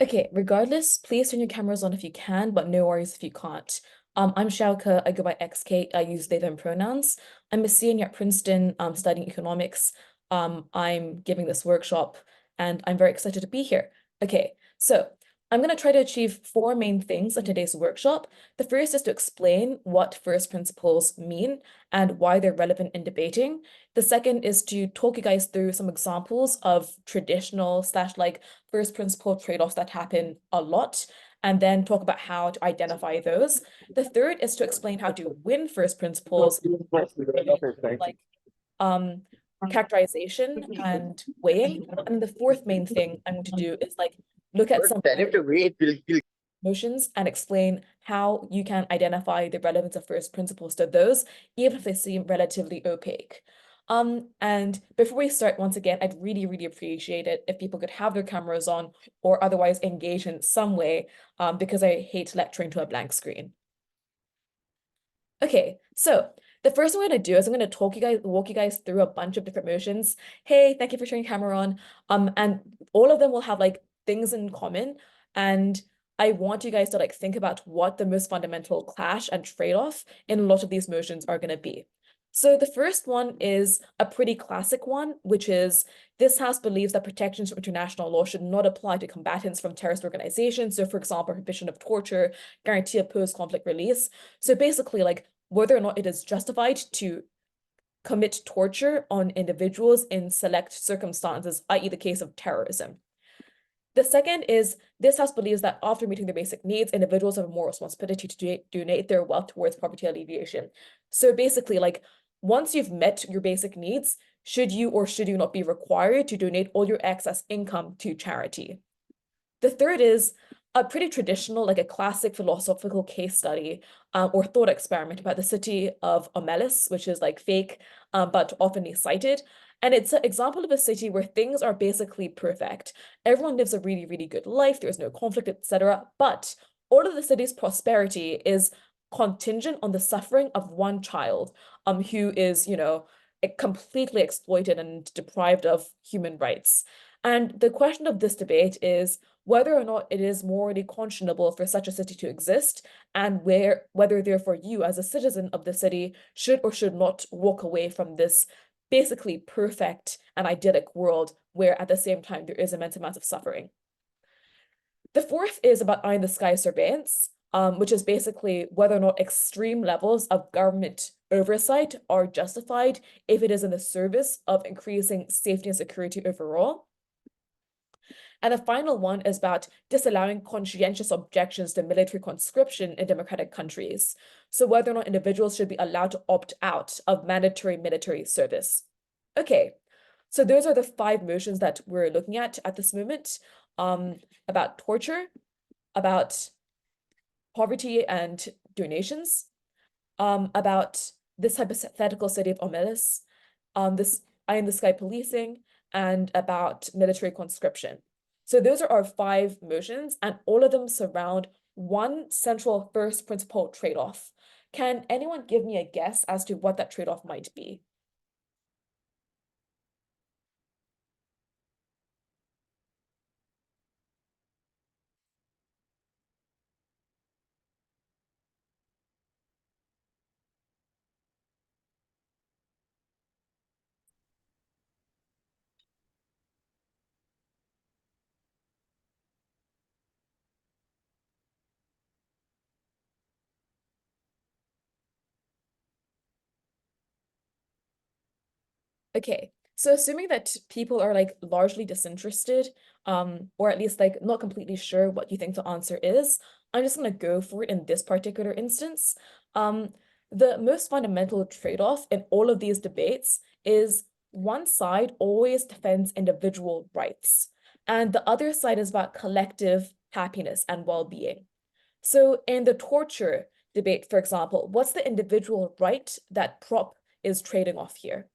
Okay, regardless, please turn your cameras on if you can, but no worries if you can't. I'm Xiao-ke, I go by XK, I use they, them pronouns. I'm a senior at Princeton, studying economics. I'm giving this workshop and I'm very excited to be here. Okay, so I'm going to try to achieve four main things in today's workshop. The first is to explain what first principles mean and why they're relevant in debating. The second is to talk you guys through some examples of traditional slash like first principle trade-offs that happen a lot, and then talk about how to identify those. The third is to explain how to win first principles, like um, characterization and weighing. And the fourth main thing I'm going to do is like look at some motions and explain how you can identify the relevance of first principles to those, even if they seem relatively opaque. And before we start, once again, I'd really, really appreciate it if people could have their cameras on or otherwise engage in some way, because I hate lecturing to a blank screen. Okay, so the first thing I'm going to do is I'm going to walk you guys through a bunch of different motions. Hey, thank you for turning your camera on. And all of them will have like things in common. And I want you guys to like think about what the most fundamental clash and trade-off in a lot of these motions are going to be. So the first one is a pretty classic one, which is this house believes that protections from international law should not apply to combatants from terrorist organizations. So for example, prohibition of torture, guarantee of post-conflict release. So basically, like whether or not it is justified to commit torture on individuals in select circumstances, i.e. the case of terrorism. The second is this house believes that after meeting their basic needs, individuals have a moral responsibility to donate their wealth towards poverty alleviation. So basically, like once you've met your basic needs, should you or should you not be required to donate all your excess income to charity? The third is a pretty traditional, like a classic philosophical case study or thought experiment about the city of Omelas, which is like fake, but often cited. And it's an example of a city where things are basically perfect. Everyone lives a really, really good life. There's no conflict, etc. But all of the city's prosperity is contingent on the suffering of one child, who is, completely exploited and deprived of human rights. And the question of this debate is whether or not it is morally conscionable for such a city to exist, and whether therefore you as a citizen of the city should or should not walk away from this basically perfect and idyllic world where at the same time there is immense amounts of suffering. The fourth is about eye in the sky surveillance, which is basically whether or not extreme levels of government oversight are justified if it is in the service of increasing safety and security overall. And the final one is about disallowing conscientious objections to military conscription in democratic countries. So whether or not individuals should be allowed to opt out of mandatory military service. Okay, so those are the five motions that we're looking at this moment, about torture, about poverty and donations, about this hypothetical city of Omelas, this eye in the sky policing, and about military conscription. So those are our five motions, and all of them surround one central first principle trade-off. Can anyone give me a guess as to what that trade-off might be? Okay, so assuming that people are like largely disinterested, or at least like not completely sure what you think the answer is, I'm just gonna go for it in this particular instance. Um, the most fundamental trade-off in all of these debates is one side always defends individual rights, and the other side is about collective happiness and well-being. So in the torture debate, for example, what's the individual right that prop is trading off here?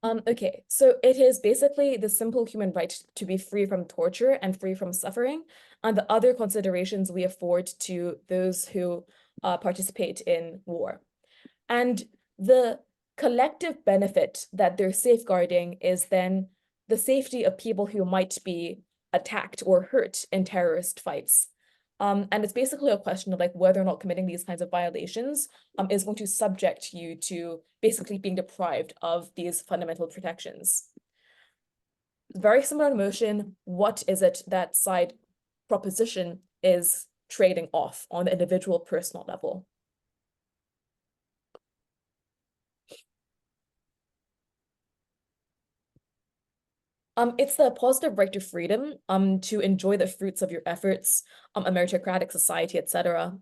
Okay, so it is basically the simple human right to be free from torture and free from suffering, and the other considerations we afford to those who participate in war. And the collective benefit that they're safeguarding is then the safety of people who might be attacked or hurt in terrorist fights. And it's basically a question of like whether or not committing these kinds of violations is going to subject you to basically being deprived of these fundamental protections. Very similar motion, what is it that side proposition is trading off on the individual personal level? It's the positive right to freedom, to enjoy the fruits of your efforts, a meritocratic society, etc.,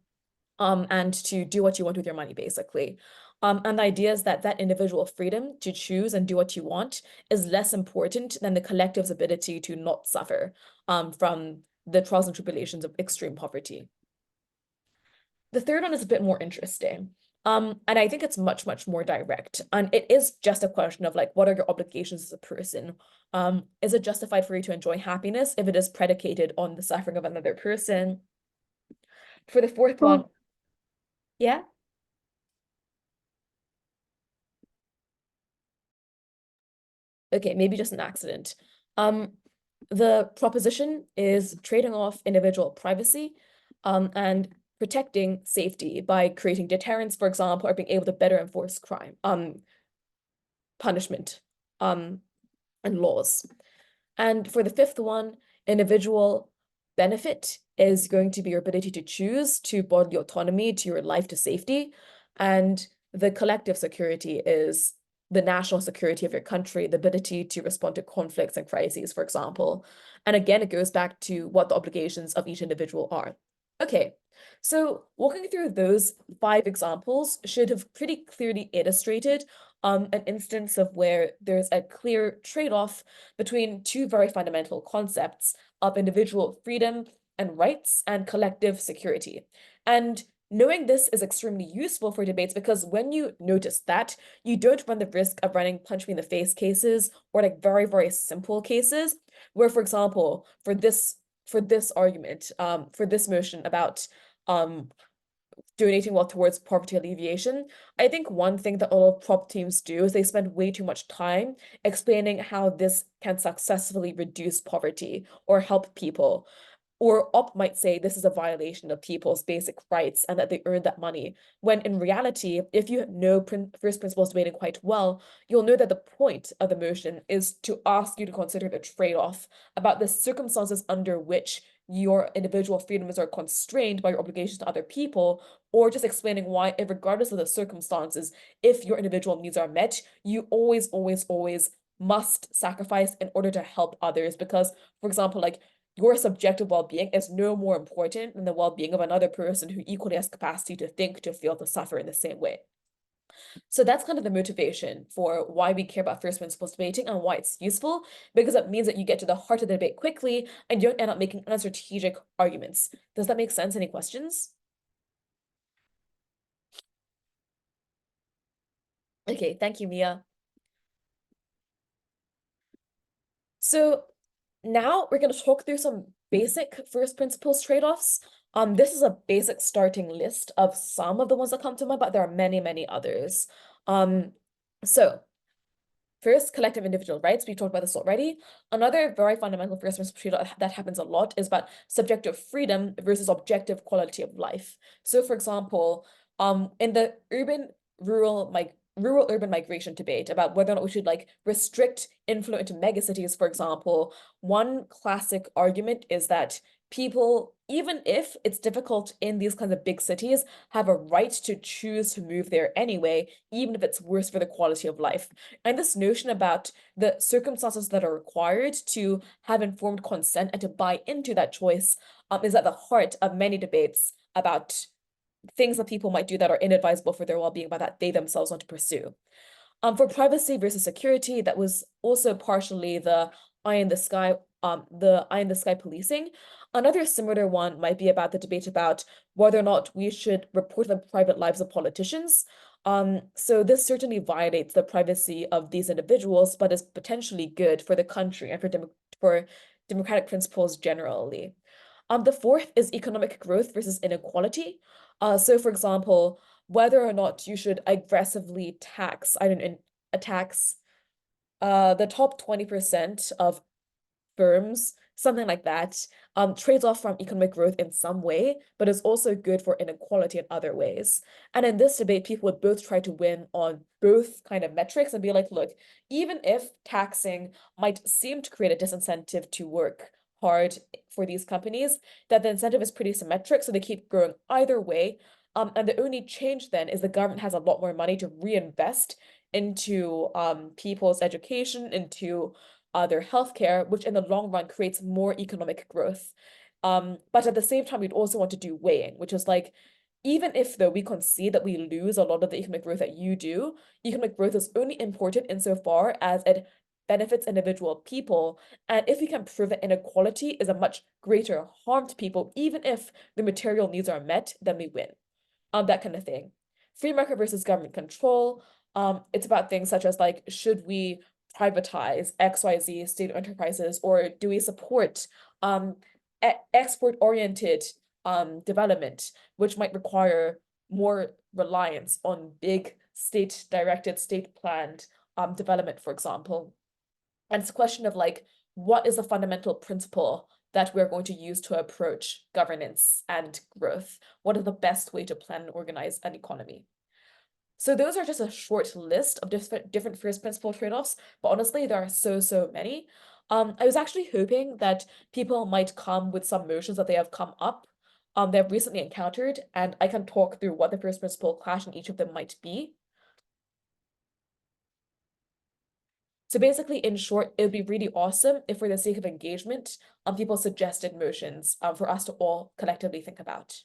and to do what you want with your money, basically. And the idea is that that individual freedom to choose and do what you want is less important than the collective's ability to not suffer, from the trials and tribulations of extreme poverty. The third one is a bit more interesting. And I think it's much, much more direct. And it is just a question of like, what are your obligations as a person? Is it justified for you to enjoy happiness if it is predicated on the suffering of another person? For the fourth one, yeah? Okay, maybe just an accident. Um, the proposition is trading off individual privacy, and protecting safety by creating deterrence, for example, or being able to better enforce crime, punishment, um, and laws. And for the fifth one, individual benefit is going to be your ability to choose, to bodily autonomy, to your life, to safety. And the collective security is the national security of your country, the ability to respond to conflicts and crises, for example. And again, it goes back to what the obligations of each individual are. Okay, so walking through those 5 examples should have pretty clearly illustrated an instance of where there's a clear trade-off between two very fundamental concepts of individual freedom and rights and collective security. And knowing this is extremely useful for debates because when you notice that, you don't run the risk of running punch me in the face cases or like very, very simple cases where, for example, for this argument, for this motion about donating wealth towards poverty alleviation, I think one thing that a lot of prop teams do is they spend way too much time explaining how this can successfully reduce poverty or help people. Or op might say this is a violation of people's basic rights and that they earned that money. When in reality, if you know first principles debating quite well, you'll know that the point of the motion is to ask you to consider the trade-off about the circumstances under which your individual freedoms are constrained by your obligations to other people, or just explaining why, regardless of the circumstances, if your individual needs are met, you always, always, always must sacrifice in order to help others. Because, for example, like your subjective well-being is no more important than the well-being of another person who equally has capacity to think, to feel, to suffer in the same way. So that's kind of the motivation for why we care about first principles debating and why it's useful, because it means that you get to the heart of the debate quickly and you don't end up making unstrategic arguments. Does that make sense? Any questions? Okay, thank you, Mia. So now we're going to talk through some basic first principles trade-offs. This is a basic starting list of some of the ones that come to mind, but there are many, many others. So first, collective individual rights. We talked about this already. Another very fundamental first principle trade-off that happens a lot is about subjective freedom versus objective quality of life. So, for example, in the rural-urban migration debate about whether or not we should like restrict inflow into megacities, for example, one classic argument is that people, even if it's difficult in these kinds of big cities, have a right to choose to move there anyway, even if it's worse for the quality of life. And this notion about the circumstances that are required to have informed consent and to buy into that choice is at the heart of many debates about things that people might do that are inadvisable for their well-being, but that they themselves want to pursue. For privacy versus security, that was also partially the eye in the sky policing. Another similar one might be about the debate about whether or not we should report the private lives of politicians. So this certainly violates the privacy of these individuals, but is potentially good for the country and for democratic principles generally. The fourth is economic growth versus inequality. So for example, whether or not you should aggressively tax, I don't know, tax the top 20% of firms, something like that, trades off from economic growth in some way, but is also good for inequality in other ways. And in this debate, people would both try to win on both kind of metrics and be like, look, even if taxing might seem to create a disincentive to work hard for these companies, that the incentive is pretty symmetric, so they keep growing either way. And the only change then is the government has a lot more money to reinvest into people's education, into their healthcare, which in the long run creates more economic growth. But at the same time, we'd also want to do weighing, which is like, even if though we concede that we lose a lot of the economic growth that you do, economic growth is only important insofar as it benefits individual people. And if we can prove that inequality is a much greater harm to people, even if the material needs are met, then we win. That kind of thing. Free market versus government control. It's about things such as like, should we privatize XYZ state enterprises, or do we support export-oriented development, which might require more reliance on big state-directed, state-planned development, for example. And it's a question of like, what is the fundamental principle that we're going to use to approach governance and growth? What is the best way to plan and organize an economy? So those are just a short list of different first principle trade-offs, but honestly, there are so many. I was actually hoping that people might come with some motions that they have come up, they have recently encountered, and I can talk through what the first principle clash in each of them might be. So basically, in short, it would be really awesome if, for the sake of engagement, people suggested motions for us to all collectively think about.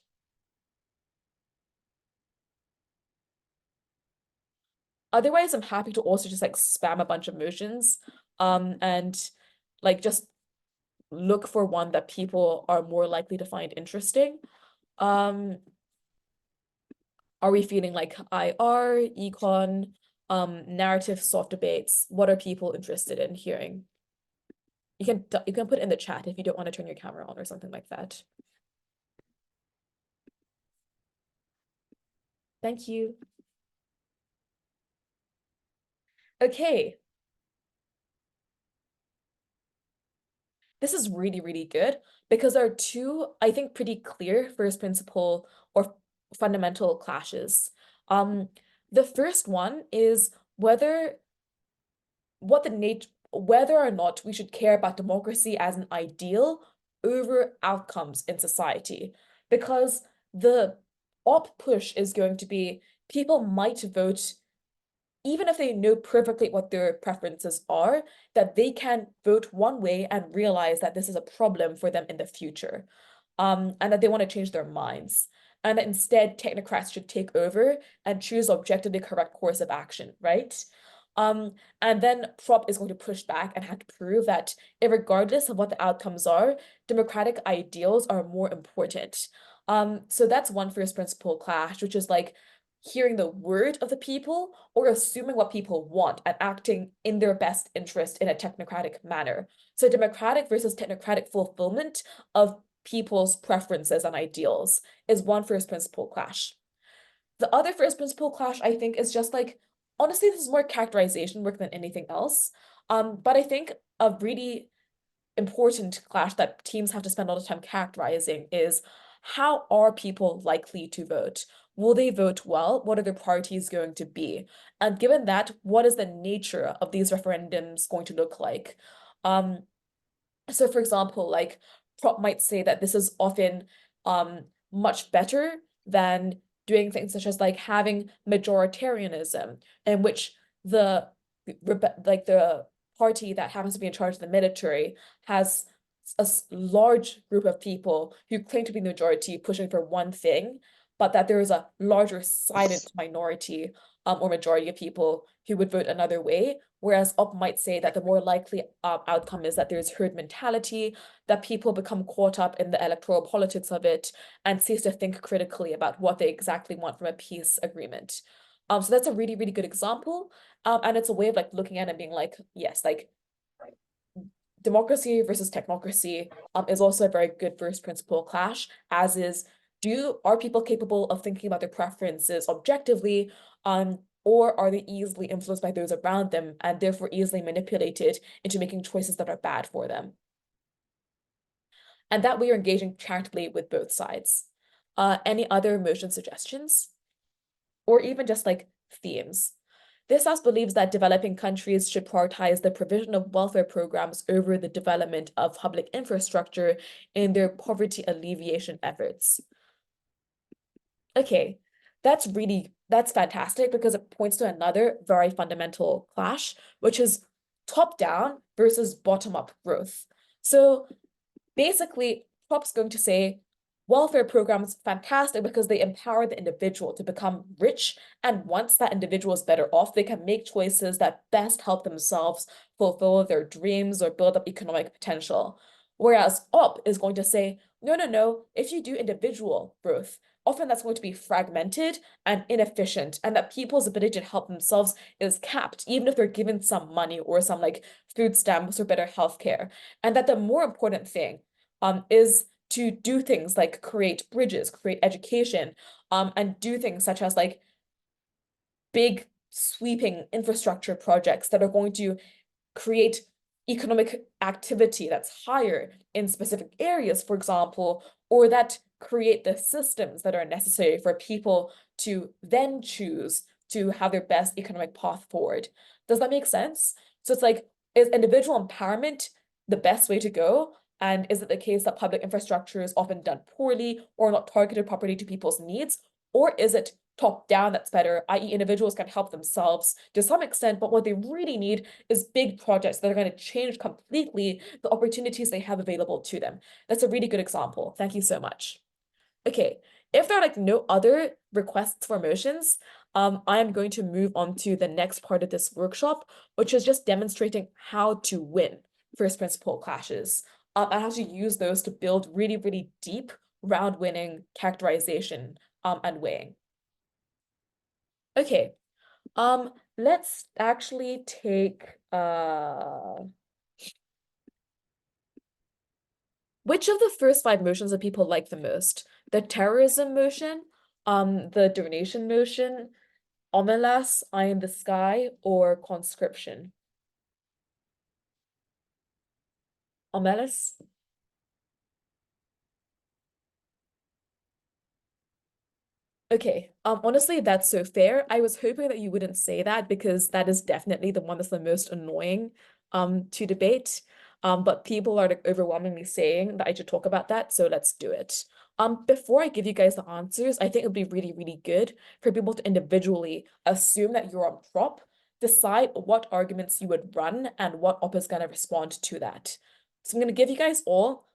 Otherwise, I'm happy to also just like spam a bunch of motions, and like just look for one that people are more likely to find interesting. Are we feeling like IR, econ, narrative, soft debates? What are people interested in hearing? You can put it in the chat if you don't want to turn your camera on or something like that. Thank you. Okay. This is really good because there are two, I think, pretty clear first principle or fundamental clashes. The first one is whether or not we should care about democracy as an ideal over outcomes in society. Because the op push is going to be people might vote even if they know perfectly what their preferences are, that they can vote one way and realize that this is a problem for them in the future, and that they want to change their minds. And that instead, technocrats should take over and choose objectively correct course of action, right? And then prop is going to push back and have to prove that, regardless of what the outcomes are, democratic ideals are more important. So that's one first principle clash, which is like hearing the word of the people or assuming what people want and acting in their best interest in a technocratic manner. So democratic versus technocratic fulfillment of people's preferences and ideals is one first principle clash. The other first principle clash, I think, is just like, honestly, this is more characterization work than anything else. But I think a really important clash that teams have to spend a lot of time characterizing is, how are people likely to vote? Will they vote well? What are their priorities going to be? And given that, what is the nature of these referendums going to look like? So for example, like prop might say that this is often much better than doing things such as like having majoritarianism, in which the party that happens to be in charge of the military has a large group of people who claim to be the majority pushing for one thing, but that there is a larger silent minority or majority of people who would vote another way. Whereas op might say that the more likely outcome is that there's herd mentality, that people become caught up in the electoral politics of it and cease to think critically about what they exactly want from a peace agreement. So that's a really, really good example. And it's a way of like looking at it and being like, yes, like democracy versus technocracy is also a very good first principle clash, as is are people capable of thinking about their preferences objectively, or are they easily influenced by those around them and therefore easily manipulated into making choices that are bad for them? And that way you're engaging charitably with both sides. Any other motion suggestions? Or even just like themes? This house believes that developing countries should prioritize the provision of welfare programs over the development of public infrastructure in their poverty alleviation efforts. Okay, that's fantastic because it points to another very fundamental clash, which is top-down versus bottom-up growth. So basically, Pop's going to say welfare programs fantastic because they empower the individual to become rich. And once that individual is better off, they can make choices that best help themselves fulfill their dreams or build up economic potential. Whereas op is going to say, no, no, no, if you do individual growth, often that's going to be fragmented and inefficient, and that people's ability to help themselves is capped, even if they're given some money or some like food stamps or better healthcare. And that the more important thing is to do things like create bridges, create education, and do things such as like big sweeping infrastructure projects that are going to create economic activity that's higher in specific areas, for example, or that create the systems that are necessary for people to then choose to have their best economic path forward. Does that make sense? So it's like, is individual empowerment the best way to go? And is it the case that public infrastructure is often done poorly or not targeted properly to people's needs? Or is it top down that's better, i.e. individuals can help themselves to some extent, but what they really need is big projects that are going to change completely the opportunities they have available to them. That's a really good example. Thank you so much. Okay, if there are like no other requests for motions, I am going to move on to the next part of this workshop, which is just demonstrating how to win first principle clashes, and how to use those to build really, really deep round-winning characterization and weighing. Okay, let's actually take which of the first five motions do people like the most? The terrorism motion, the donation motion, Omelas, Eye in the Sky, or conscription? Omelas? Okay, honestly, that's so fair. I was hoping that you wouldn't say that because that is definitely the one that's the most annoying to debate. But people are like overwhelmingly saying that I should talk about that, so let's do it. Before I give you guys the answers, I think it would be really, really good for people to individually assume that you're on prop, decide what arguments you would run and what op is gonna respond to that. So I'm gonna give you guys all,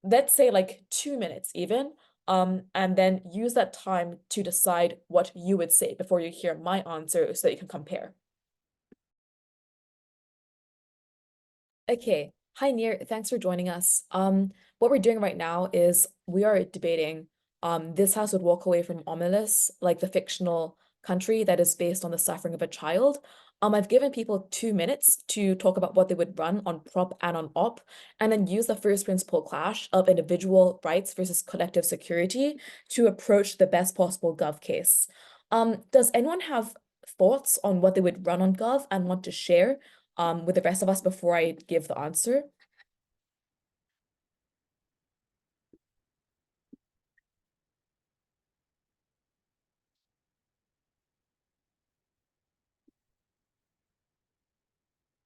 let's say like 2 minutes even, and then use that time to decide what you would say before you hear my answer so that you can compare. Okay. Hi, Nir. Thanks for joining us. What we're doing right now is we are debating this house would walk away from Omelas, like the fictional country that is based on the suffering of a child. I've given people 2 minutes to talk about what they would run on prop and on op, and then use the first principle clash of individual rights versus collective security to approach the best possible gov case. Does anyone have thoughts on what they would run on gov and want to share with the rest of us before I give the answer?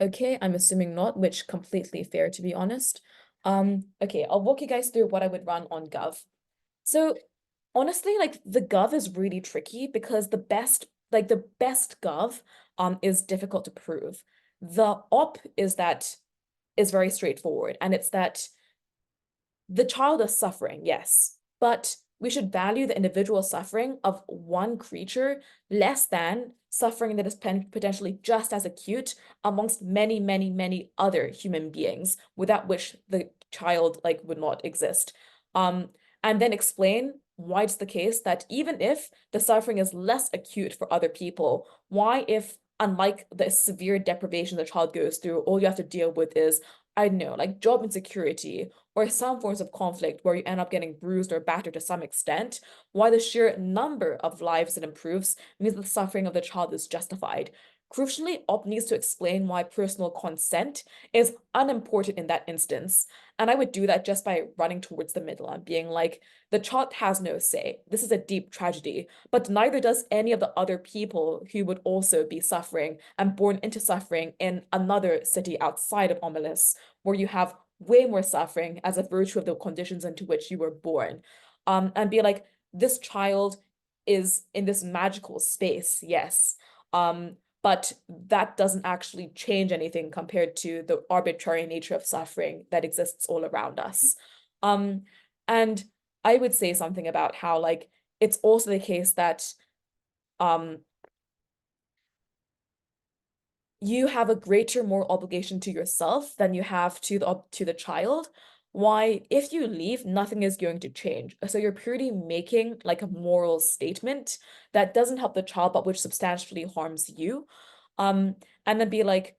Okay, I'm assuming not, which completely fair to be honest. Okay, I'll walk you guys through what I would run on Gov. So honestly, like the Gov is really tricky because the best Gov is difficult to prove. The op is very straightforward, and it's that the child is suffering, yes, but we should value the individual suffering of one creature less than suffering that is potentially just as acute amongst many, many, many other human beings, without which the child like would not exist. And then explain why it's the case that even if the suffering is less acute for other people, why if unlike the severe deprivation the child goes through, all you have to deal with is, I don't know, like job insecurity or some forms of conflict where you end up getting bruised or battered to some extent, why the sheer number of lives it improves means the suffering of the child is justified. Crucially, OP needs to explain why personal consent is unimportant in that instance. And I would do that just by running towards the middle and being like, the child has no say. This is a deep tragedy, but neither does any of the other people who would also be suffering and born into suffering in another city outside of Omelas, where you have way more suffering as a virtue of the conditions into which you were born. And be like, this child is in this magical space, yes. But that doesn't actually change anything compared to the arbitrary nature of suffering that exists all around us. And I would say something about how like it's also the case that um you have a greater moral obligation to yourself than you have to the child. Why, if you leave, nothing is going to change. So you're purely making like a moral statement that doesn't help the child, but which substantially harms you. Um, and then be like,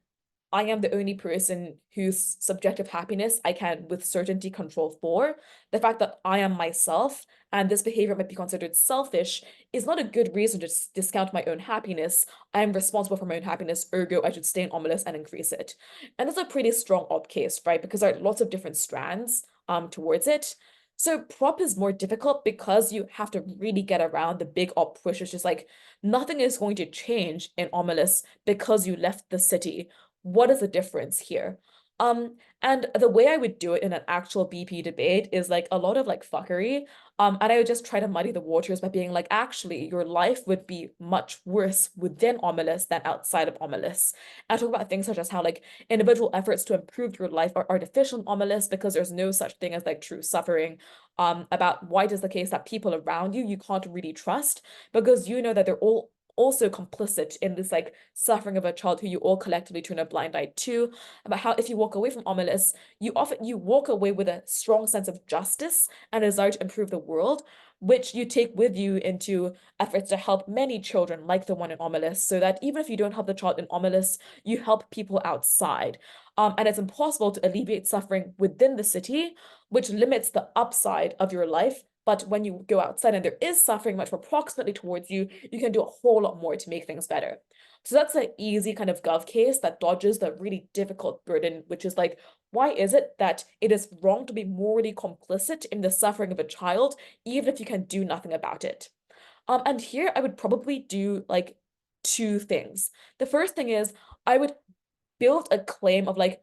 I am the only person whose subjective happiness I can with certainty control for. The fact that I am myself and this behavior might be considered selfish is not a good reason to discount my own happiness. I am responsible for my own happiness, ergo I should stay in Omelas and increase it. And that's a pretty strong op case, right? Because there are lots of different strands towards it. So prop is more difficult because you have to really get around the big op push. It's just like nothing is going to change in Omelas because you left the city. What is the difference here? And the way I would do it in an actual BP debate is like a lot of like fuckery. And I would just try to muddy the waters by being like, actually, your life would be much worse within Omelas than outside of Omelas. I talk about things such as how like individual efforts to improve your life are artificial in Omelas because there's no such thing as like true suffering. About why it is the case that people around you can't really trust because you know that they're all also complicit in this like suffering of a child who you all collectively turn a blind eye to, about how if you walk away from Omelas, you walk away with a strong sense of justice and a desire to improve the world, which you take with you into efforts to help many children like the one in Omelas, so that even if you don't help the child in Omelas, you help people outside. And it's impossible to alleviate suffering within the city, which limits the upside of your life. But when you go outside and there is suffering much more proximately towards you, you can do a whole lot more to make things better. So that's an easy kind of gov case that dodges the really difficult burden, which is like, why is it that it is wrong to be morally complicit in the suffering of a child, even if you can do nothing about it? And here I would probably do like two things. The first thing is I would built a claim of like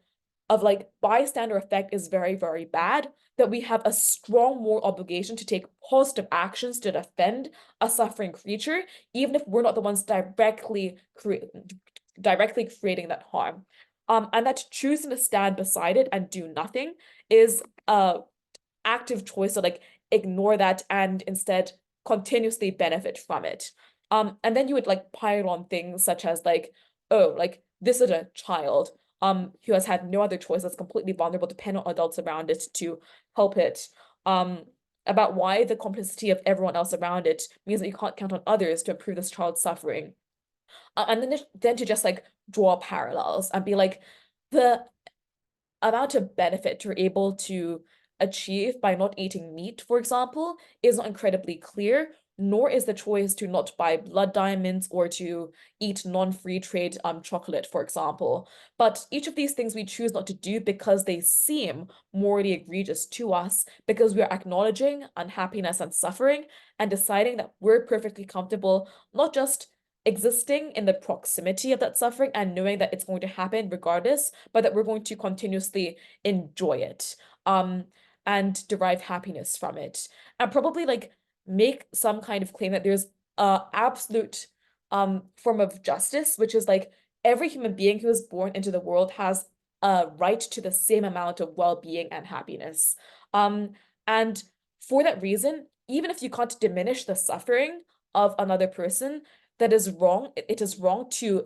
bystander effect is very, very bad, that we have a strong moral obligation to take positive actions to defend a suffering creature, even if we're not the ones directly creating that harm. And that choosing to stand beside it and do nothing is a active choice to like ignore that and instead continuously benefit from it. And then you would like pile on things such as like, oh, like this is a child who has had no other choice, that's completely vulnerable, dependent on adults around it to help it. Um, about why the complicity of everyone else around it means that you can't count on others to improve this child's suffering. And then to just like draw parallels and be like, the amount of benefit you're able to achieve by not eating meat, for example, is not incredibly clear, nor is the choice to not buy blood diamonds or to eat non-free trade chocolate, for example. But each of these things we choose not to do because they seem morally egregious to us, because we are acknowledging unhappiness and suffering and deciding that we're perfectly comfortable, not just existing in the proximity of that suffering and knowing that it's going to happen regardless, but that we're going to continuously enjoy it and derive happiness from it. And probably like make some kind of claim that there's a absolute form of justice, which is like every human being who is born into the world has a right to the same amount of well-being and happiness. And for that reason, even if you can't diminish the suffering of another person, that is wrong. It is wrong to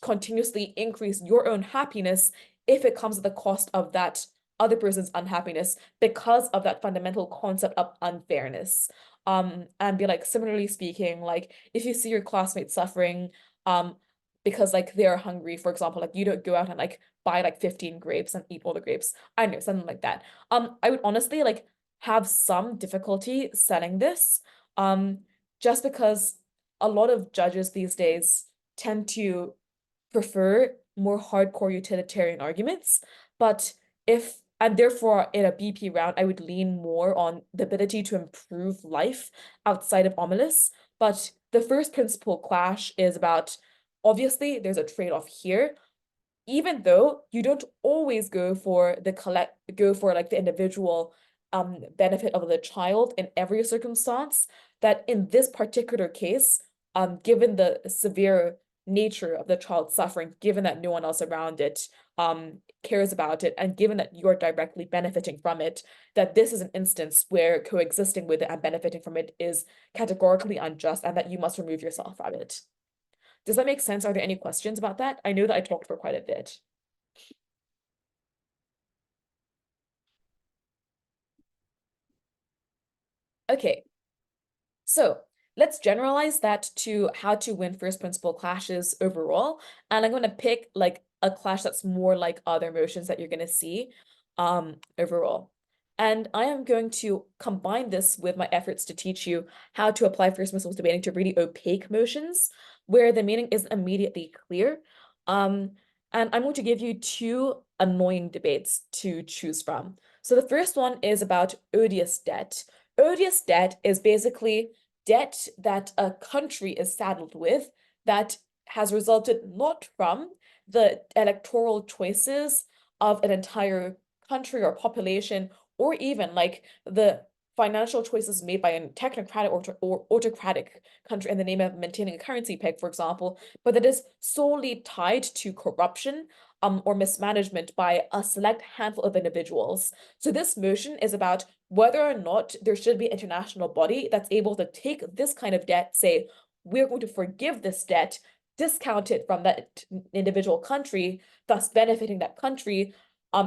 continuously increase your own happiness if it comes at the cost of that other person's unhappiness because of that fundamental concept of unfairness. And be like, similarly speaking, like if you see your classmates suffering, um, because like they're hungry, for example, like you don't go out and like buy like 15 grapes and eat all the grapes. I don't know, something like that. I would honestly like have some difficulty selling this, um, just because a lot of judges these days tend to prefer more hardcore utilitarian arguments. But if, and therefore in a BP round, I would lean more on the ability to improve life outside of Omelas. But the first principle clash is about, obviously, there's a trade-off here, even though you don't always go for like the individual benefit of the child in every circumstance, that in this particular case, given the severe nature of the child's suffering, given that no one else around it cares about it, and given that you're directly benefiting from it, that this is an instance where coexisting with it and benefiting from it is categorically unjust and that you must remove yourself from it. Does that make sense? Are there any questions about that? I know that I talked for quite a bit. Okay, so let's generalize that to how to win first principle clashes overall. And I'm going to pick like a clash that's more like other motions that you're going to see overall. And I am going to combine this with my efforts to teach you how to apply first principles debating to really opaque motions where the meaning isn't immediately clear. Um, and I'm going to give you two annoying debates to choose from. So the first one is about odious debt. Odious debt is basically debt that a country is saddled with that has resulted not from the electoral choices of an entire country or population, or even like the financial choices made by a technocratic or autocratic country in the name of maintaining a currency peg, for example, but that is solely tied to corruption or mismanagement by a select handful of individuals. So this motion is about whether or not there should be an international body that's able to take this kind of debt, say, we're going to forgive this debt, discount it from that individual country, thus benefiting that country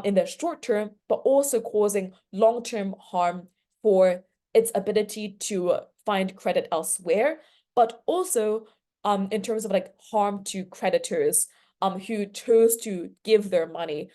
in the short term, but also causing long-term harm for its ability to find credit elsewhere, but also in terms of like harm to creditors who chose to give their money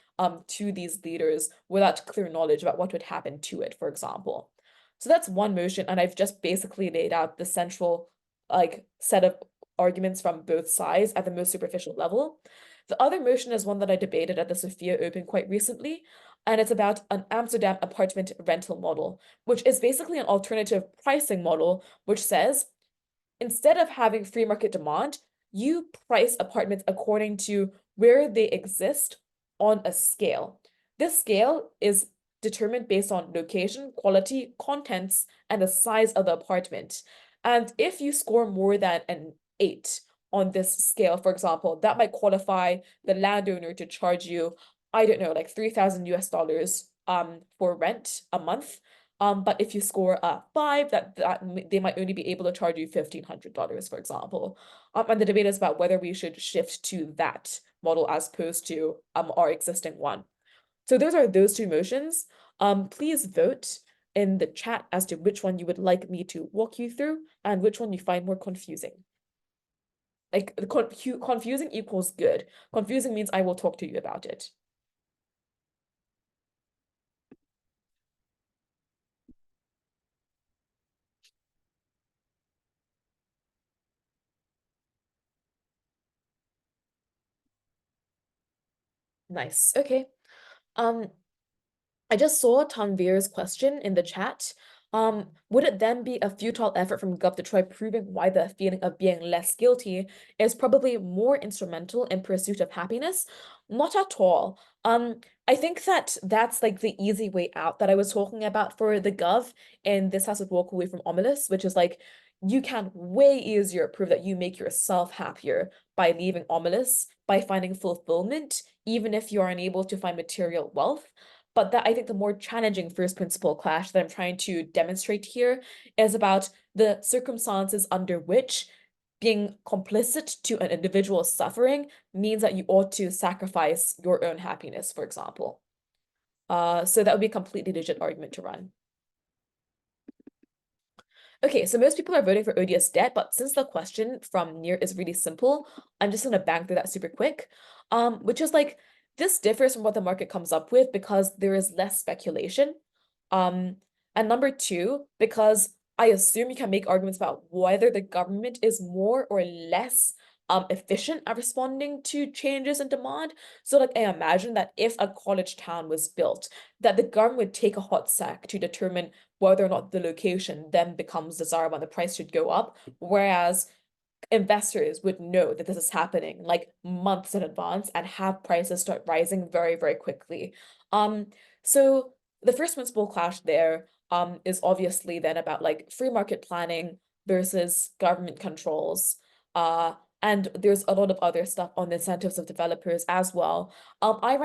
to these leaders without clear knowledge about what would happen to it, for example. So that's one motion, and I've just basically laid out the central like set of arguments from both sides at the most superficial level. The other motion is one that I debated at the Sophia Open quite recently, and it's about an Amsterdam apartment rental model, which is basically an alternative pricing model, which says instead of having free market demand, you price apartments according to where they exist on a scale. This scale is determined based on location, quality, contents, and the size of the apartment. And if you score more than an 8 on this scale, for example, that might qualify the landowner to charge you, I don't know, like 3,000 US dollars for rent a month. But if you score a 5, that they might only be able to charge you $1,500, for example. And the debate is about whether we should shift to that model as opposed to our existing one. So those are those two motions. Please vote in the chat as to which one you would like me to walk you through and which one you find more confusing. Like confusing equals good. Confusing means I will talk to you about it. Nice. Okay. Um, I just saw Tanvir's question in the chat. Would it then be a futile effort from Gov to try proving why the feeling of being less guilty is probably more instrumental in pursuit of happiness? Not at all. I think that that's like the easy way out that I was talking about for the Gov in This Has to Walk Away from Omelas, which is like you can way easier prove that you make yourself happier by leaving Omelas, by finding fulfillment, even if you are unable to find material wealth. But that I think the more challenging first principle clash that I'm trying to demonstrate here is about the circumstances under which being complicit to an individual's suffering means that you ought to sacrifice your own happiness, for example. So that would be a completely legit argument to run. Okay, so most people are voting for odious debt, but since the question from Near is really simple, I'm just gonna bang through that super quick. Which is like this differs from what the market comes up with because there is less speculation. Um, and number two, because I assume you can make arguments about whether the government is more or less efficient at responding to changes in demand. So like I imagine that if a college town was built, that the government would take a hot sack to determine whether or not the location then becomes desirable and the price should go up. Whereas investors would know that this is happening like months in advance and have prices start rising very, very quickly. So the first principle clash there is obviously then about like free market planning versus government controls. And there's a lot of other stuff on the incentives of developers as well. I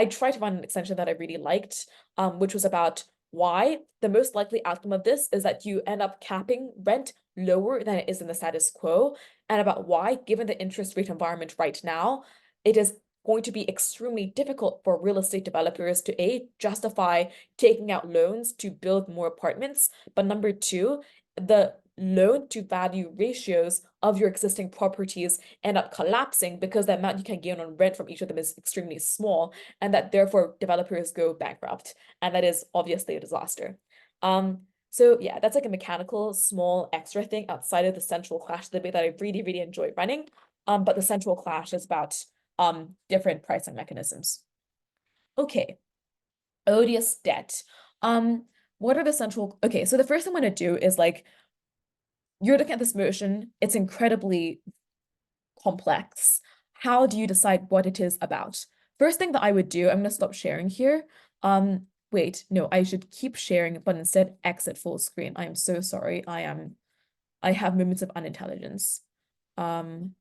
tried to run an extension that I really liked, which was about why the most likely outcome of this is that you end up capping rent lower than it is in the status quo, and about why, given the interest rate environment right now, it is going to be extremely difficult for real estate developers to A, justify taking out loans to build more apartments, but number two, the loan to value ratios of your existing properties end up collapsing because the amount you can gain on rent from each of them is extremely small, and that therefore developers go bankrupt. And that is obviously a disaster. So yeah, that's like a mechanical small extra thing outside of the central clash debate that I really, really enjoy running. But the central clash is about different pricing mechanisms. Okay, odious debt. What are the central? Okay, so the first thing I'm gonna do is like you're looking at this motion, it's incredibly complex. How do you decide what it is about? First thing that I would do, I'm gonna stop sharing here. Wait, no, I should keep sharing, but instead exit full screen. I am so sorry. I have moments of unintelligence. Um,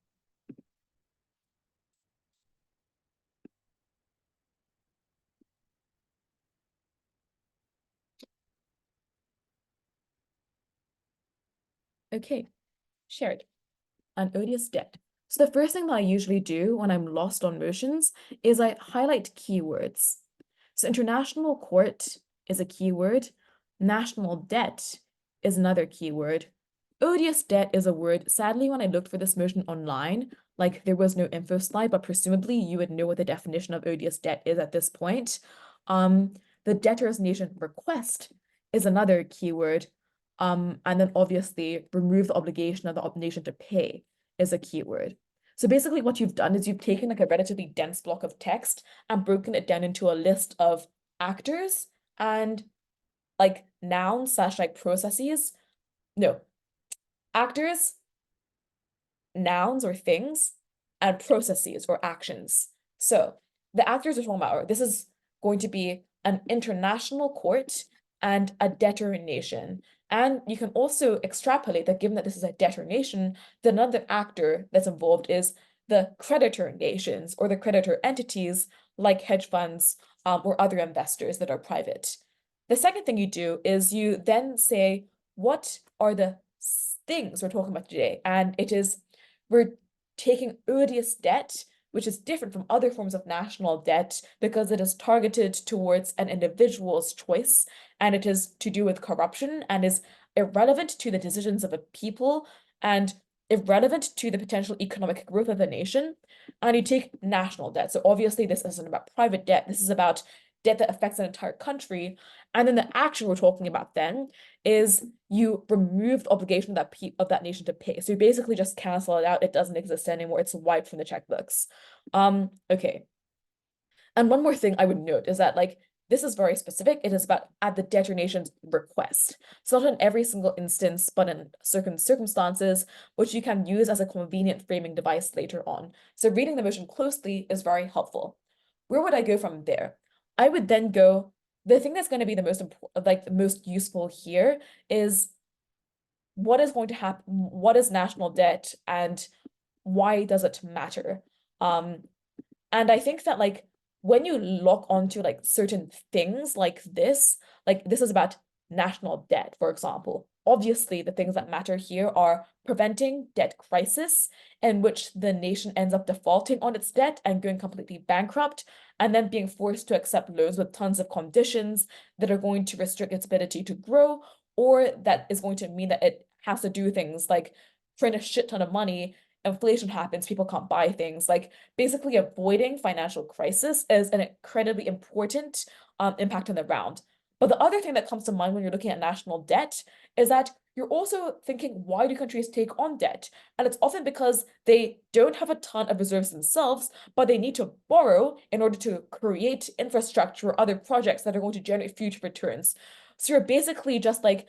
okay, shared. An odious debt. So the first thing that I usually do when I'm lost on motions is I highlight keywords. So international court is a keyword. National debt is another keyword. Odious debt is a word. Sadly, when I looked for this motion online, like there was no info slide, but presumably you would know what the definition of odious debt is at this point. The debtor's nation request is another keyword. And then obviously remove the obligation of the nation to pay is a keyword. So basically what you've done is you've taken like a relatively dense block of text and broken it down into a list of actors and like nouns slash like processes. No, actors, nouns or things, and processes or actions. So the actors are talking about, this is going to be an international court and a debtor nation. And you can also extrapolate that given that this is a debtor nation, the another actor that's involved is the creditor nations or the creditor entities like hedge funds or other investors that are private. The second thing you do is you then say, what are the things we're talking about today? And it is we're taking odious debt, which is different from other forms of national debt because it is targeted towards an individual's choice and it is to do with corruption and is irrelevant to the decisions of a people and irrelevant to the potential economic growth of the nation. And you take national debt. So obviously this isn't about private debt. This is about debt that affects an entire country. And then the action we're talking about then is you remove the obligation of that nation to pay. So you basically just cancel it out. It doesn't exist anymore. It's wiped from the checkbooks. Okay. And one more thing I would note is that like this is very specific. It is about at the debtor nation's request. So not in every single instance, but in certain circumstances, which you can use as a convenient framing device later on. So reading the motion closely is very helpful. Where would I go from there? I would then go, the thing that's going to be the most important, like the most useful here is what is going to happen, what is national debt and why does it matter? And I think that like when you lock onto like certain things like this is about national debt, for example. Obviously, the things that matter here are preventing debt crisis in which the nation ends up defaulting on its debt and going completely bankrupt, and then being forced to accept loans with tons of conditions that are going to restrict its ability to grow, or that is going to mean that it has to do things like print a shit ton of money, inflation happens, people can't buy things. Like basically avoiding financial crisis is an incredibly important impact on the round. But the other thing that comes to mind when you're looking at national debt is that you're also thinking, why do countries take on debt? And it's often because they don't have a ton of reserves themselves, but they need to borrow in order to create infrastructure or other projects that are going to generate future returns. So you're basically just like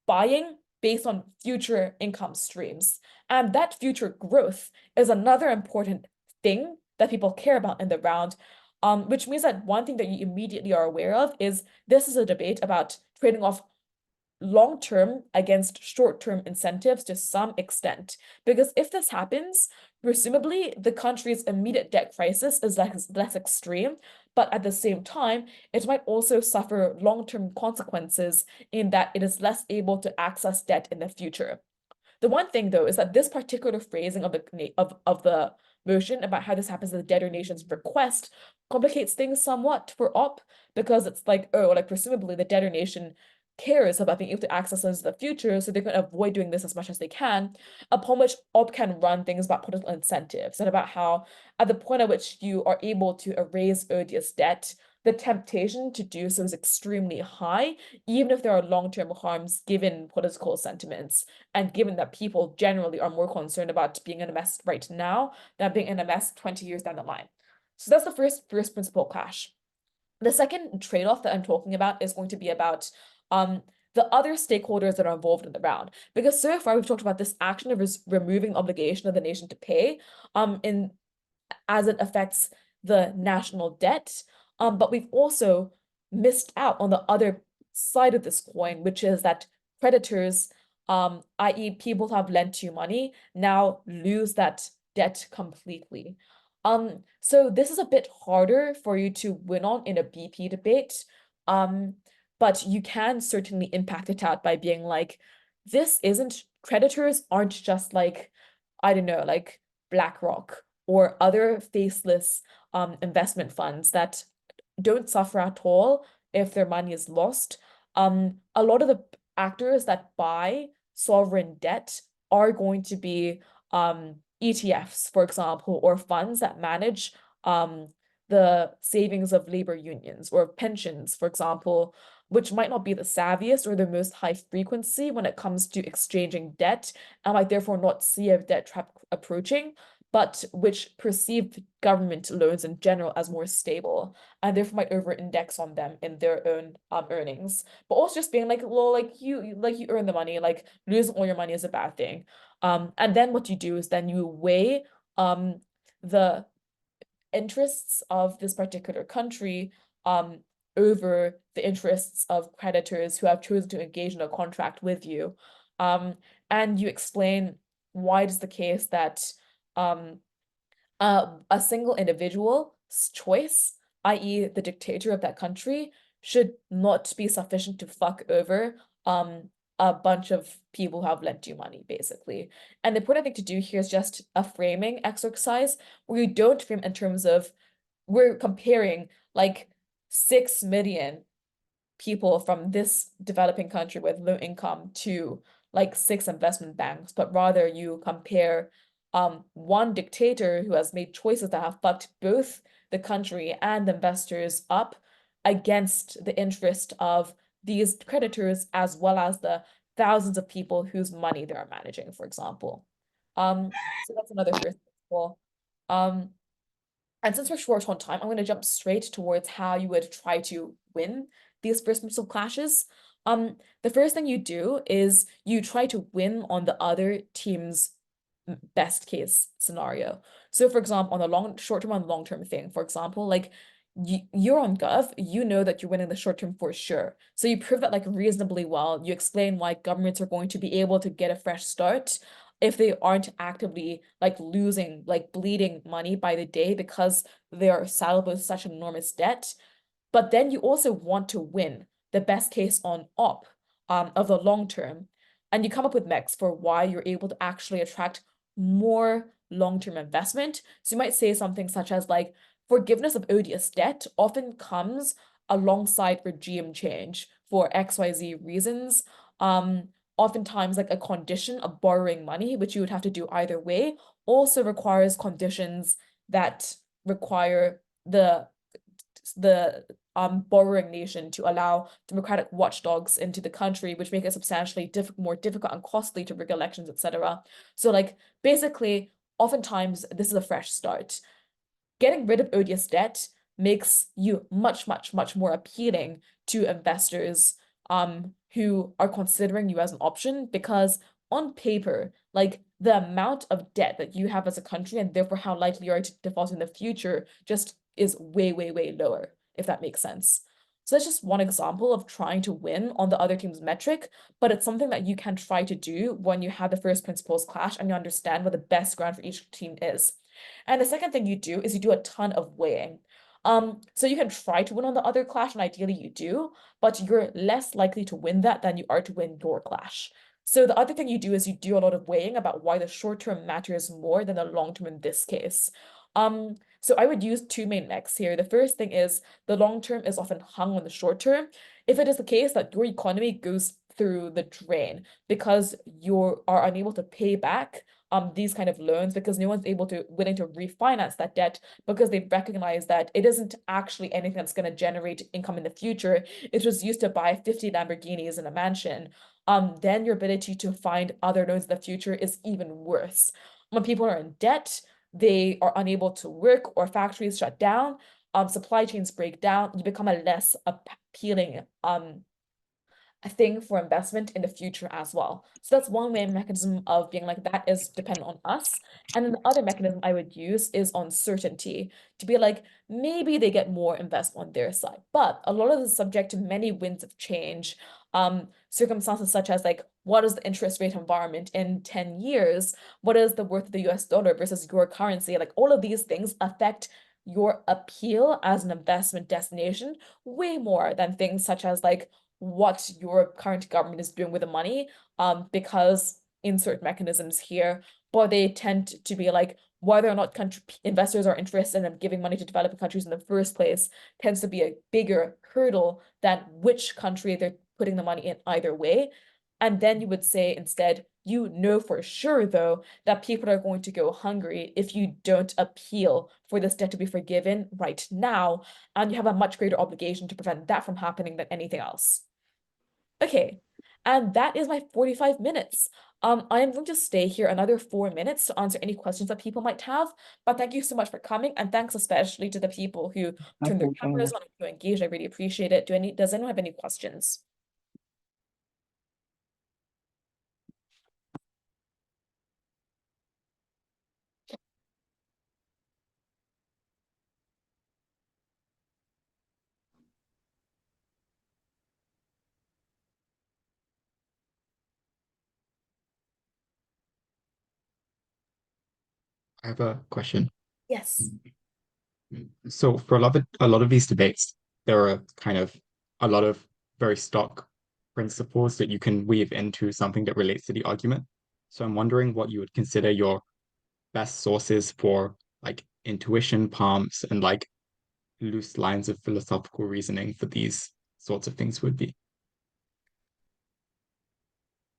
buying based on future income streams. And that future growth is another important thing that people care about in the round. Which means that one thing that you immediately are aware of is this is a debate about trading off long-term against short-term incentives to some extent. Because if this happens, presumably the country's immediate debt crisis is less extreme, but at the same time, it might also suffer long-term consequences in that it is less able to access debt in the future. The one thing though is that this particular phrasing of the motion about how this happens at the debtor nation's request complicates things somewhat for OP, because it's like, oh, like presumably the debtor nation cares about being able to access those in the future, so they can avoid doing this as much as they can, upon which OP can run things about political incentives and about how at the point at which you are able to erase odious debt, the temptation to do so is extremely high, even if there are long-term harms given political sentiments, and given that people generally are more concerned about being in a mess right now than being in a mess 20 years down the line. So that's the first principle clash. The second trade-off that I'm talking about is going to be about the other stakeholders that are involved in the round. Because so far we've talked about this action of removing obligation of the nation to pay in as it affects the national debt. But we've also missed out on the other side of this coin, which is that creditors, i.e., people who have lent you money, now lose that debt completely. So this is a bit harder for you to win on in a BP debate. But you can certainly impact it out by being like, creditors aren't just like, I don't know, like BlackRock or other faceless investment funds that don't suffer at all if their money is lost. A lot of the actors that buy sovereign debt are going to be ETFs, for example, or funds that manage the savings of labor unions or pensions, for example, which might not be the savviest or the most high frequency when it comes to exchanging debt, and might therefore not see a debt trap approaching, but which perceive government loans in general as more stable, and therefore might over-index on them in their own earnings. But also just being like, well, like you earn the money, like losing all your money is a bad thing. And then what you do is then you weigh the interests of this particular country over the interests of creditors who have chosen to engage in a contract with you. And you explain why it is the case that a single individual's choice, i.e., the dictator of that country, should not be sufficient to fuck over a bunch of people who have lent you money, basically. And the important thing to do here is just a framing exercise where you don't frame in terms of we're comparing like 6 million people from this developing country with low income to like 6 investment banks, but rather you compare one dictator who has made choices that have fucked both the country and the investors up against the interest of these creditors as well as the thousands of people whose money they are managing, for example. So that's another first principle. Um, and since we're short on time, I'm going to jump straight towards how you would try to win these first principle clashes. The first thing you do is you try to win on the other team's best case scenario. So for example, on the short term and long term thing, for example, like you're on Gov, you know that you're winning the short term for sure. So you prove that like reasonably well. You explain why governments are going to be able to get a fresh start if they aren't actively like losing, like bleeding money by the day because they are saddled with such enormous debt. But then you also want to win the best case on op of the long term. And you come up with mex for why you're able to actually attract more long-term investment. So you might say something such as like forgiveness of odious debt often comes alongside regime change for XYZ reasons. Oftentimes like a condition of borrowing money, which you would have to do either way, also requires conditions that require the borrowing nation to allow democratic watchdogs into the country, which make it substantially more difficult and costly to rig elections, etc. So like basically, oftentimes this is a fresh start. Getting rid of odious debt makes you much, much, much more appealing to investors who are considering you as an option because on paper, like the amount of debt that you have as a country and therefore how likely you are to default in the future just is way, way, way lower, if that makes sense. So that's just one example of trying to win on the other team's metric, but it's something that you can try to do when you have the first principles clash and you understand what the best ground for each team is. And the second thing you do is you do a ton of weighing. So you can try to win on the other clash, and ideally you do, but you're less likely to win that than you are to win your clash. So the other thing you do is you do a lot of weighing about why the short term matters more than the long term in this case. So I would use two main necks here. The first thing is the long term is often hung on the short term. If it is the case that your economy goes through the drain because you are unable to pay back these kind of loans because no one's willing to refinance that debt because they recognize that it isn't actually anything that's going to generate income in the future. It was used to buy 50 Lamborghinis in a mansion. Then your ability to find other loans in the future is even worse. When people are in debt, they are unable to work or factories shut down, supply chains break down, you become a less appealing a thing for investment in the future as well. So that's one main mechanism of being like that is dependent on us. And then the other mechanism I would use is uncertainty to be like, maybe they get more investment on their side. But a lot of this is subject to many winds of change, circumstances such as like, what is the interest rate environment in 10 years? What is the worth of the US dollar versus your currency? Like all of these things affect your appeal as an investment destination way more than things such as like what your current government is doing with the money, because insert mechanisms here, but they tend to be like whether or not country investors are interested in giving money to developing countries in the first place tends to be a bigger hurdle than which country they're putting the money in either way. And then you would say instead, you know for sure, though, that people are going to go hungry if you don't appeal for this debt to be forgiven right now. And you have a much greater obligation to prevent that from happening than anything else. Okay, and that is my 45 minutes. I am going to stay here another 4 minutes to answer any questions that people might have. But thank you so much for coming, and thanks especially to the people who turned their Okay, cameras on and who engaged. I really appreciate it. Does anyone have any questions? I have a question. Yes. So for a lot of these debates, there are kind of a lot of very stock principles that you can weave into something that relates to the argument. So I'm wondering what you would consider your best sources for like intuition palms and like loose lines of philosophical reasoning for these sorts of things would be.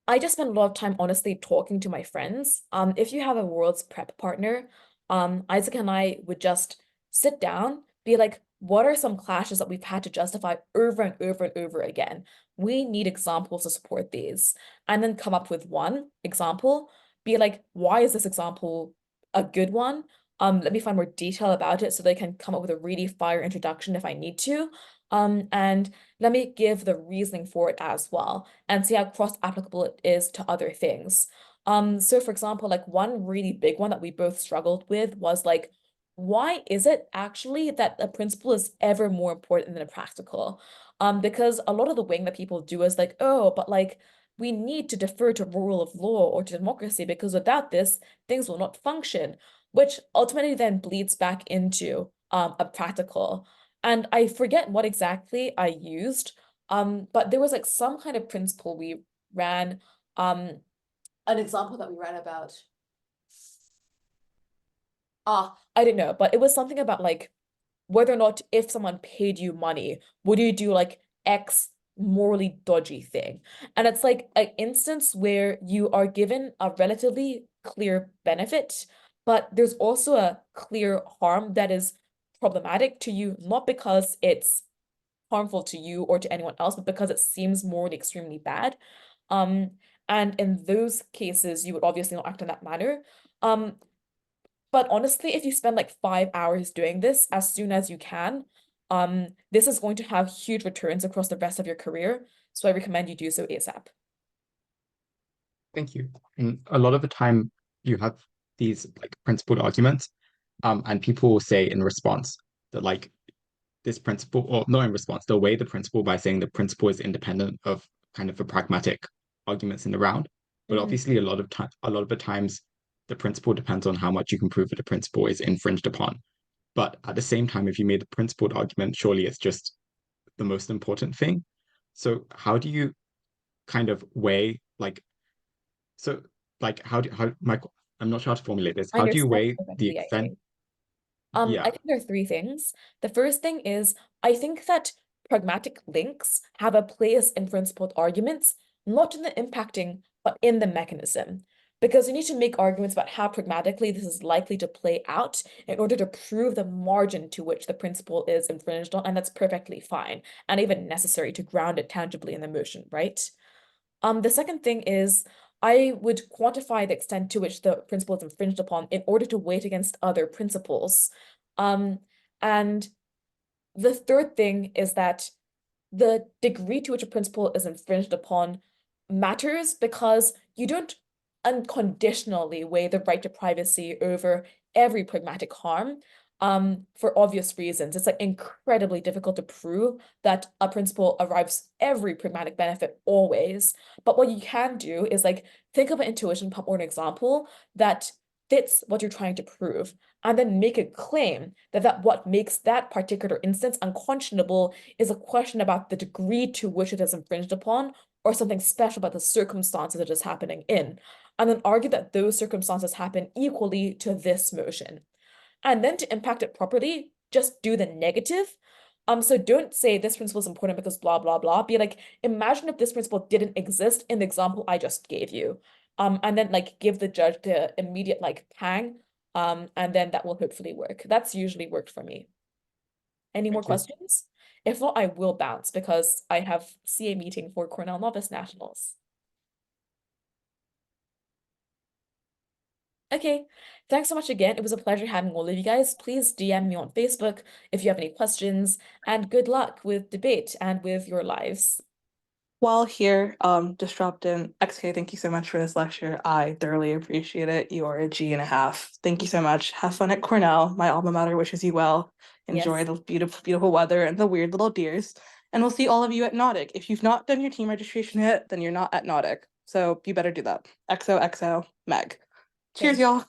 I just spend a lot of time honestly talking to my friends. If you have a world's prep partner, Isaac and I would just sit down, be like, what are some clashes that we've had to justify over and over and over again? We need examples to support these. And then come up with one example, be like, why is this example a good one? Let me find more detail about it so they can come up with a really fire introduction if I need to. And let me give the reasoning for it as well and see how cross-applicable it is to other things. So for example, like one really big one that we both struggled with was like, why is it actually that a principle is ever more important than a practical? Because a lot of the wing that people do is like, oh, but like we need to defer to rule of law or to democracy because without this, things will not function, which ultimately then bleeds back into a practical. And I forget what exactly I used, but there was like some kind of principle we ran, um, an example that we ran about. I don't know, but it was something about like whether or not if someone paid you money, would you do like X morally dodgy thing? And it's like an instance where you are given a relatively clear benefit, but there's also a clear harm that is problematic to you, not because it's harmful to you or to anyone else, but because it seems morally extremely bad. Um, and in those cases, you would obviously not act in that manner. Um, but honestly, if you spend like 5 hours doing this as soon as you can, this is going to have huge returns across the rest of your career. So I recommend you do so ASAP. Thank you. And a lot of the time you have these like principled arguments, and people will say in response that like this principle, or not in response, they'll weigh the principle by saying the principle is independent of kind of the pragmatic arguments in the round. But Mhm. obviously a lot of the times the principle depends on how much you can prove that the principle is infringed upon. But at the same time, if you made the principled argument, surely it's just the most important thing. So how do you kind of weigh like so like how Michael, I'm not sure how to formulate this. I How do you understand weigh the perfectly, I extent? think. I Yeah, think there are three things. The first thing is I think that pragmatic links have a place in principled arguments, not in the impacting, but in the mechanism. Because you need to make arguments about how pragmatically this is likely to play out in order to prove the margin to which the principle is infringed on, and that's perfectly fine and even necessary to ground it tangibly in the motion, right? The second thing is I would quantify the extent to which the principle is infringed upon in order to weigh it against other principles. Um, and the third thing is that the degree to which a principle is infringed upon matters because you don't unconditionally weigh the right to privacy over every pragmatic harm. For obvious reasons. It's like incredibly difficult to prove that a principle arrives every pragmatic benefit always. But what you can do is like think of an intuition pump or an example that fits what you're trying to prove, and then make a claim that what makes that particular instance unconscionable is a question about the degree to which it is infringed upon, or something special about the circumstances it is happening in, and then argue that those circumstances happen equally to this motion. And then to impact it properly, just do the negative. So don't say this principle is important because blah blah blah. Be like, imagine if this principle didn't exist in the example I just gave you. And then like give the judge the immediate like pang. And then that will hopefully work. That's usually worked for me. Any more thank you. questions? If not, I will bounce because I have CA meeting for Cornell Novice Nationals. Okay, thanks so much again. It was a pleasure having all of you guys. Please DM me on Facebook if you have any questions, and good luck with debate and with your lives. While here, just dropped in. XK, thank you so much for this lecture. I thoroughly appreciate it. You are a G&a-half. Thank you so much. Have fun at Cornell. My alma mater wishes you well. Enjoy Yes, the beautiful, beautiful weather and the weird little deers. And we'll see all of you at NAUDC. If you've not done your team registration yet, then you're not at NAUDC. So you better do that. XOXO Meg. Cheers, thanks. y'all.